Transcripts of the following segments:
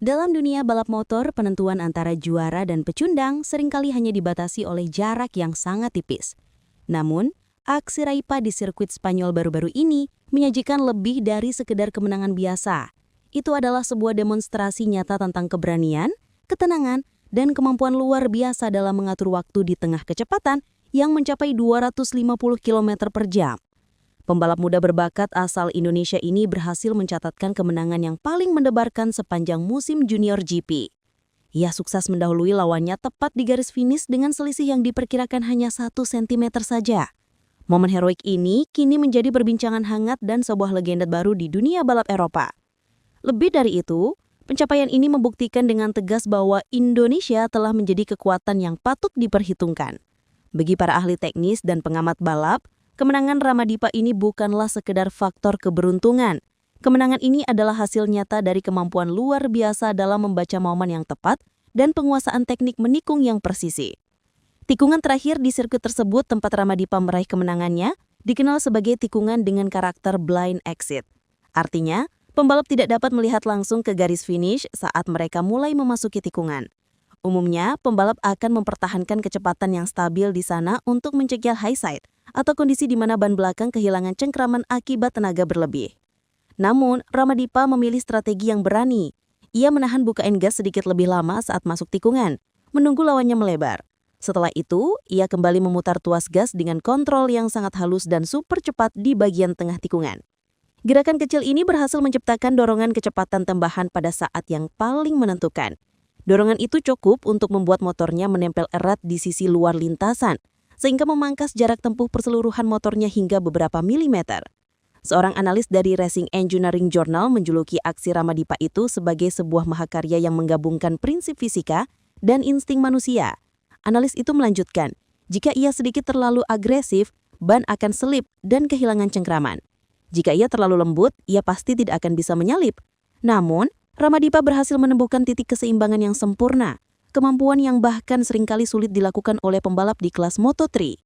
Dalam dunia balap motor, penentuan antara juara dan pecundang seringkali hanya dibatasi oleh jarak yang sangat tipis. Namun, aksi Raipa di sirkuit Spanyol baru-baru ini menyajikan lebih dari sekedar kemenangan biasa. Itu adalah sebuah demonstrasi nyata tentang keberanian, ketenangan, dan kemampuan luar biasa dalam mengatur waktu di tengah kecepatan yang mencapai 250 km per jam. Pembalap muda berbakat asal Indonesia ini berhasil mencatatkan kemenangan yang paling mendebarkan sepanjang musim Junior GP. Ia sukses mendahului lawannya tepat di garis finish dengan selisih yang diperkirakan hanya 1 cm saja. Momen heroik ini kini menjadi perbincangan hangat dan sebuah legenda baru di dunia balap Eropa. Lebih dari itu, pencapaian ini membuktikan dengan tegas bahwa Indonesia telah menjadi kekuatan yang patut diperhitungkan. Bagi para ahli teknis dan pengamat balap, kemenangan Ramadipa ini bukanlah sekedar faktor keberuntungan. Kemenangan ini adalah hasil nyata dari kemampuan luar biasa dalam membaca momen yang tepat dan penguasaan teknik menikung yang presisi. Tikungan terakhir di sirkuit tersebut tempat Ramadipa meraih kemenangannya dikenal sebagai tikungan dengan karakter blind exit. Artinya, pembalap tidak dapat melihat langsung ke garis finish saat mereka mulai memasuki tikungan. Umumnya, pembalap akan mempertahankan kecepatan yang stabil di sana untuk mencegah high side atau kondisi di mana ban belakang kehilangan cengkraman akibat tenaga berlebih. Namun, Ramadipa memilih strategi yang berani. Ia menahan bukaan gas sedikit lebih lama saat masuk tikungan, menunggu lawannya melebar. Setelah itu, ia kembali memutar tuas gas dengan kontrol yang sangat halus dan super cepat di bagian tengah tikungan. Gerakan kecil ini berhasil menciptakan dorongan kecepatan tambahan pada saat yang paling menentukan. Dorongan itu cukup untuk membuat motornya menempel erat di sisi luar lintasan, sehingga memangkas jarak tempuh perseluruhan motornya hingga beberapa milimeter. Seorang analis dari Racing Engineering Journal menjuluki aksi Ramadipa itu sebagai sebuah mahakarya yang menggabungkan prinsip fisika dan insting manusia. Analis itu melanjutkan, jika ia sedikit terlalu agresif, ban akan selip dan kehilangan cengkraman. Jika ia terlalu lembut, ia pasti tidak akan bisa menyalip. Namun, Ramadipa berhasil menemukan titik keseimbangan yang sempurna, kemampuan yang bahkan seringkali sulit dilakukan oleh pembalap di kelas Moto3.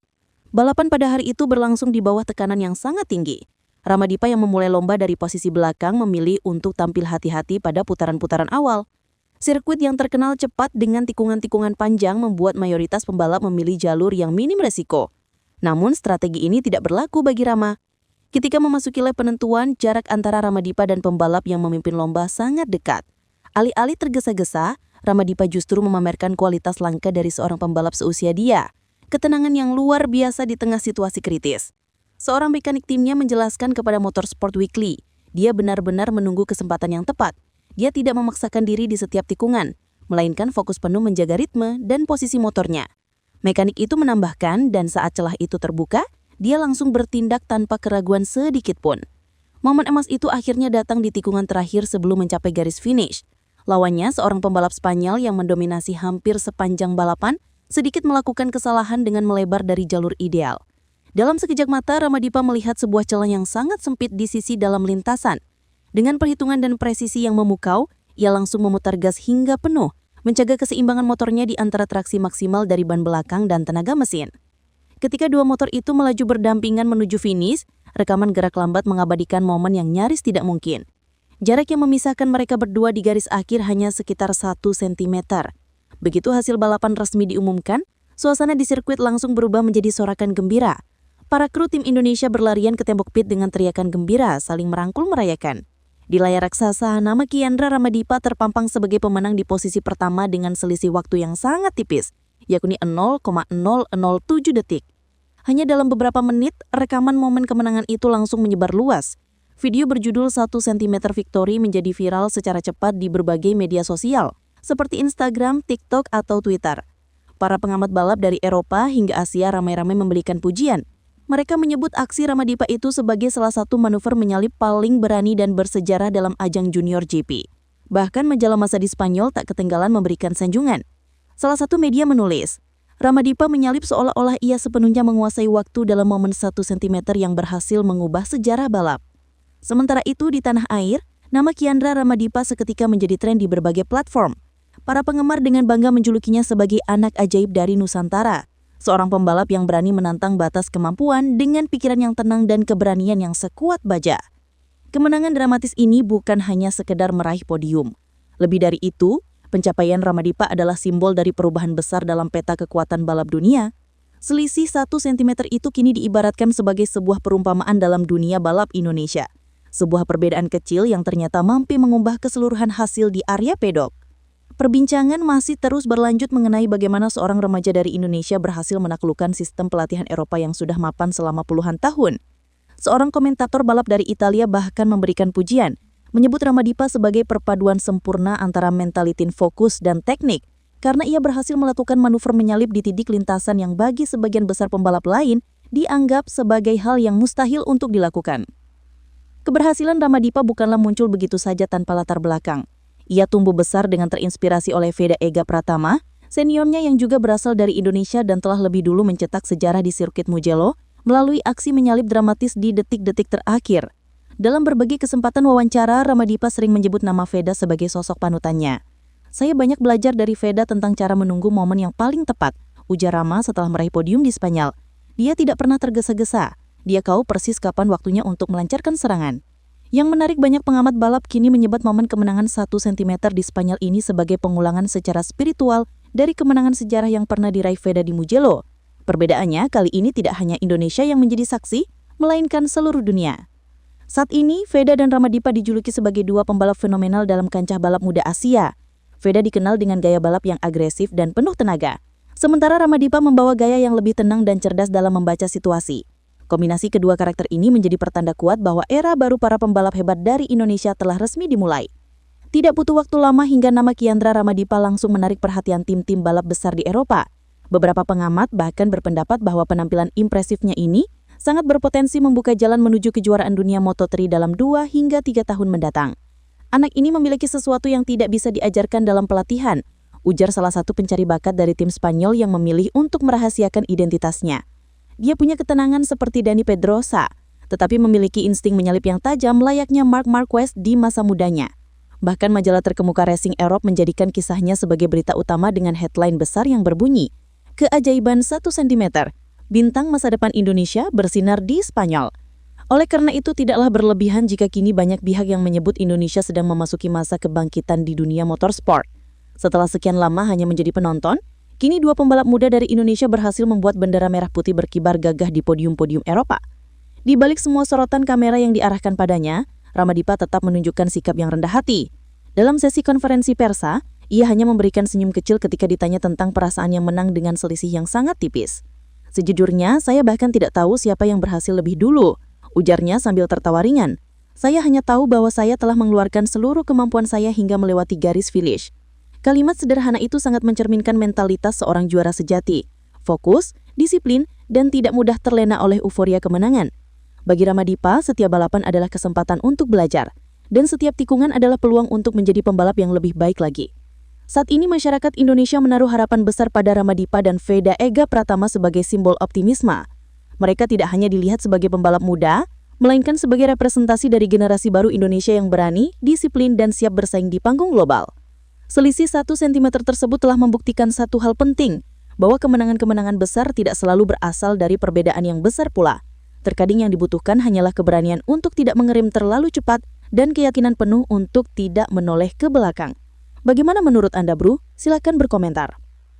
Balapan pada hari itu berlangsung di bawah tekanan yang sangat tinggi. Ramadipa yang memulai lomba dari posisi belakang memilih untuk tampil hati-hati pada putaran-putaran awal. Sirkuit yang terkenal cepat dengan tikungan-tikungan panjang membuat mayoritas pembalap memilih jalur yang minim resiko. Namun strategi ini tidak berlaku bagi Rama. Ketika memasuki lap penentuan, jarak antara Ramadipa dan pembalap yang memimpin lomba sangat dekat. Alih-alih tergesa-gesa, Ramadipa justru memamerkan kualitas langka dari seorang pembalap seusia dia. Ketenangan yang luar biasa di tengah situasi kritis. Seorang mekanik timnya menjelaskan kepada Motorsport Weekly, dia benar-benar menunggu kesempatan yang tepat. Dia tidak memaksakan diri di setiap tikungan, melainkan fokus penuh menjaga ritme dan posisi motornya. Mekanik itu menambahkan, dan saat celah itu terbuka, dia langsung bertindak tanpa keraguan sedikit pun. Momen emas itu akhirnya datang di tikungan terakhir sebelum mencapai garis finish. Lawannya, seorang pembalap Spanyol yang mendominasi hampir sepanjang balapan, sedikit melakukan kesalahan dengan melebar dari jalur ideal. Dalam sekejap mata, Ramadipa melihat sebuah celah yang sangat sempit di sisi dalam lintasan. Dengan perhitungan dan presisi yang memukau, ia langsung memutar gas hingga penuh, menjaga keseimbangan motornya di antara traksi maksimal dari ban belakang dan tenaga mesin. Ketika dua motor itu melaju berdampingan menuju finish, rekaman gerak lambat mengabadikan momen yang nyaris tidak mungkin. Jarak yang memisahkan mereka berdua di garis akhir hanya sekitar 1 cm. Begitu hasil balapan resmi diumumkan, suasana di sirkuit langsung berubah menjadi sorakan gembira. Para kru tim Indonesia berlarian ke tembok pit dengan teriakan gembira, saling merangkul merayakan. Di layar raksasa, nama Kiandra Ramadipa terpampang sebagai pemenang di posisi pertama dengan selisih waktu yang sangat tipis, yakni 0,007 detik. Hanya dalam beberapa menit, rekaman momen kemenangan itu langsung menyebar luas. Video berjudul 1 cm Victory menjadi viral secara cepat di berbagai media sosial, seperti Instagram, TikTok, atau Twitter. Para pengamat balap dari Eropa hingga Asia ramai-ramai memberikan pujian. Mereka menyebut aksi Ramadipa itu sebagai salah satu manuver menyalip paling berani dan bersejarah dalam ajang Junior GP. Bahkan majalah masa di Spanyol tak ketinggalan memberikan sanjungan. Salah satu media menulis, Ramadipa menyalip seolah-olah ia sepenuhnya menguasai waktu dalam momen 1 cm yang berhasil mengubah sejarah balap. Sementara itu di tanah air, nama Kiandra Ramadipa seketika menjadi tren di berbagai platform. Para penggemar dengan bangga menjulukinya sebagai anak ajaib dari Nusantara. Seorang pembalap yang berani menantang batas kemampuan dengan pikiran yang tenang dan keberanian yang sekuat baja. Kemenangan dramatis ini bukan hanya sekedar meraih podium. Lebih dari itu, pencapaian Ramadipa adalah simbol dari perubahan besar dalam peta kekuatan balap dunia. Selisih 1 cm itu kini diibaratkan sebagai sebuah perumpamaan dalam dunia balap Indonesia. Sebuah perbedaan kecil yang ternyata mampu mengubah keseluruhan hasil di area pedok. Perbincangan masih terus berlanjut mengenai bagaimana seorang remaja dari Indonesia berhasil menaklukkan sistem pelatihan Eropa yang sudah mapan selama puluhan tahun. Seorang komentator balap dari Italia bahkan memberikan pujian, menyebut Ramadipa sebagai perpaduan sempurna antara mentality fokus dan teknik, karena ia berhasil melakukan manuver menyalip di titik lintasan yang bagi sebagian besar pembalap lain dianggap sebagai hal yang mustahil untuk dilakukan. Keberhasilan Ramadipa bukanlah muncul begitu saja tanpa latar belakang. Ia tumbuh besar dengan terinspirasi oleh Veda Ega Pratama, seniornya yang juga berasal dari Indonesia dan telah lebih dulu mencetak sejarah di sirkuit Mugello melalui aksi menyalip dramatis di detik-detik terakhir. Dalam berbagai kesempatan wawancara, Ramadipa sering menyebut nama Veda sebagai sosok panutannya. "Saya banyak belajar dari Veda tentang cara menunggu momen yang paling tepat," ujar Rama setelah meraih podium di Spanyol. "Dia tidak pernah tergesa-gesa. Dia tahu persis kapan waktunya untuk melancarkan serangan." Yang menarik, banyak pengamat balap kini menyebut momen kemenangan 1 cm di Spanyol ini sebagai pengulangan secara spiritual dari kemenangan sejarah yang pernah diraih Veda di Mugello. Perbedaannya, kali ini tidak hanya Indonesia yang menjadi saksi, melainkan seluruh dunia. Saat ini, Veda dan Ramadipa dijuluki sebagai dua pembalap fenomenal dalam kancah balap muda Asia. Veda dikenal dengan gaya balap yang agresif dan penuh tenaga, sementara Ramadipa membawa gaya yang lebih tenang dan cerdas dalam membaca situasi. Kombinasi kedua karakter ini menjadi pertanda kuat bahwa era baru para pembalap hebat dari Indonesia telah resmi dimulai. Tidak butuh waktu lama hingga nama Kiandra Ramadipa langsung menarik perhatian tim-tim balap besar di Eropa. Beberapa pengamat bahkan berpendapat bahwa penampilan impresifnya ini sangat berpotensi membuka jalan menuju kejuaraan dunia Moto3 dalam 2 hingga 3 tahun mendatang. "Anak ini memiliki sesuatu yang tidak bisa diajarkan dalam pelatihan," ujar salah satu pencari bakat dari tim Spanyol yang memilih untuk merahasiakan identitasnya. "Dia punya ketenangan seperti Dani Pedrosa, tetapi memiliki insting menyalip yang tajam layaknya Marc Marquez di masa mudanya." Bahkan majalah terkemuka Racing Europe menjadikan kisahnya sebagai berita utama dengan headline besar yang berbunyi, "Keajaiban 1 cm, bintang masa depan Indonesia bersinar di Spanyol." Oleh karena itu tidaklah berlebihan jika kini banyak pihak yang menyebut Indonesia sedang memasuki masa kebangkitan di dunia motorsport. Setelah sekian lama hanya menjadi penonton, kini dua pembalap muda dari Indonesia berhasil membuat bendera merah putih berkibar gagah di podium-podium Eropa. Di balik semua sorotan kamera yang diarahkan padanya, Ramadipa tetap menunjukkan sikap yang rendah hati. Dalam sesi konferensi persa, ia hanya memberikan senyum kecil ketika ditanya tentang perasaan yang menang dengan selisih yang sangat tipis. "Sejujurnya, saya bahkan tidak tahu siapa yang berhasil lebih dulu," ujarnya sambil tertawa ringan. "Saya hanya tahu bahwa saya telah mengeluarkan seluruh kemampuan saya hingga melewati garis finish." Kalimat sederhana itu sangat mencerminkan mentalitas seorang juara sejati, fokus, disiplin, dan tidak mudah terlena oleh euforia kemenangan. Bagi Ramadipa, setiap balapan adalah kesempatan untuk belajar, dan setiap tikungan adalah peluang untuk menjadi pembalap yang lebih baik lagi. Saat ini masyarakat Indonesia menaruh harapan besar pada Ramadipa dan Veda Ega Pratama sebagai simbol optimisme. Mereka tidak hanya dilihat sebagai pembalap muda, melainkan sebagai representasi dari generasi baru Indonesia yang berani, disiplin, dan siap bersaing di panggung global. Selisih 1 cm tersebut telah membuktikan satu hal penting, bahwa kemenangan-kemenangan besar tidak selalu berasal dari perbedaan yang besar pula. Terkadang yang dibutuhkan hanyalah keberanian untuk tidak mengerem terlalu cepat dan keyakinan penuh untuk tidak menoleh ke belakang. Bagaimana menurut Anda, Bro? Silakan berkomentar.